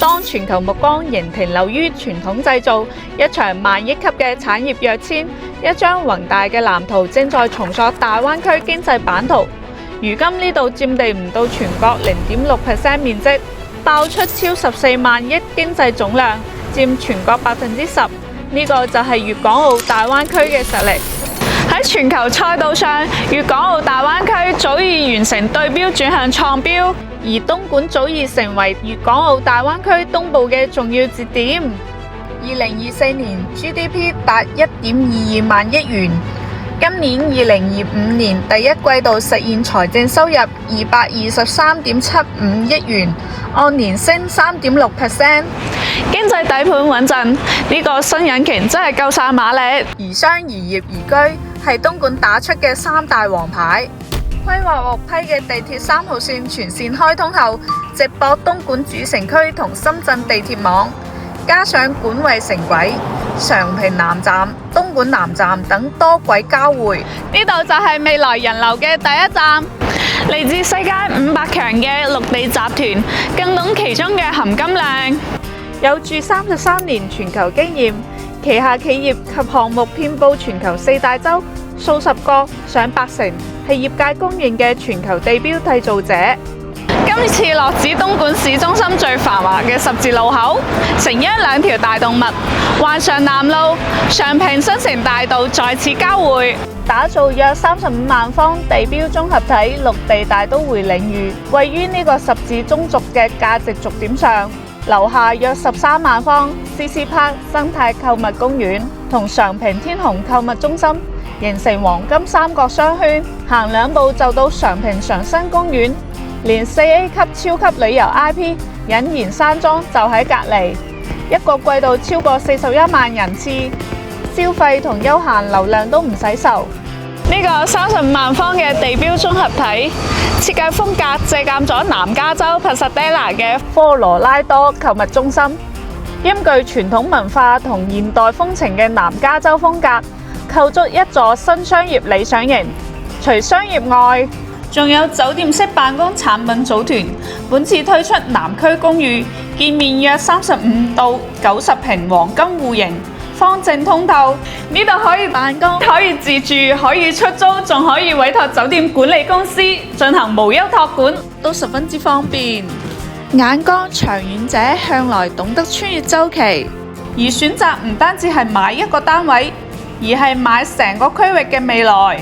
當全球目光仍停留於傳統製造，一場萬億級嘅產業躍遷，一張宏大嘅藍圖正在重塑大灣區經濟版圖。如今呢度佔地唔到全國0.6% 面積，爆出超14萬億經濟總量，佔全國10%。呢個就係粵港澳大灣區嘅實力。喺全球賽道上，粵港澳大灣區早已完成對標轉向創標，而東莞早已成為粵港澳大灣區東部嘅重要節點。2024年 GDP 達1.22萬億元，今年2025年第一季度實現財政收入223.75億元，按年升3.6%。經濟底盤穩陣，呢個新引擎真係夠晒馬力。宜商宜業宜居係東莞打出嘅3大王牌。規劃獲批嘅地鐵3號線全線開通後，直駁東莞主城區同深圳地鐵網，加上莞惠城軌、常平南站、東莞南站等多軌交匯，呢度就係未來人流嘅第一站。嚟自世界500強嘅綠地集團更懂其中嘅含金量。有住33年全球經驗，旗下企業及項目遍佈全球4大洲，數十個上百城，係業界公認嘅全球地標締造者。今次落址東莞市中心最繁華嘅十字路口，承恩兩條大動脈，環上南路、常平新城大道在此交匯，打造約35萬方地標綜合體綠地大都會領域，位於呢個十字中軸嘅價值軸點上。樓下約13萬方 CC Park 生態購物公園同常平天虹購物中心形成黃金三角商圈，行2步就到常平常生公園，連4A 級超級旅遊 IP 隱然山莊就喺隔離，一個季度超過41萬人次，消費同休閒流量都唔使愁。呢個35萬方嘅地標綜合體設計風格借鑑咗南加州帕薩迪納嘅科羅拉多購物中心，兼具傳統文化同現代風情嘅南加州風格，構築一座新商業理想型。除商業外，仲有酒店式辦公產品組團，本次推出南區公寓，建面約35到90平黃金戶型。方正通透，呢度可以辦公，可以自住，可以出租，仲可以委託酒店管理公司進行無憂託管，都十分之方便。眼光長遠者向來懂得穿越週期，而選擇唔單止係買一個單位，而係買成個區域嘅未來。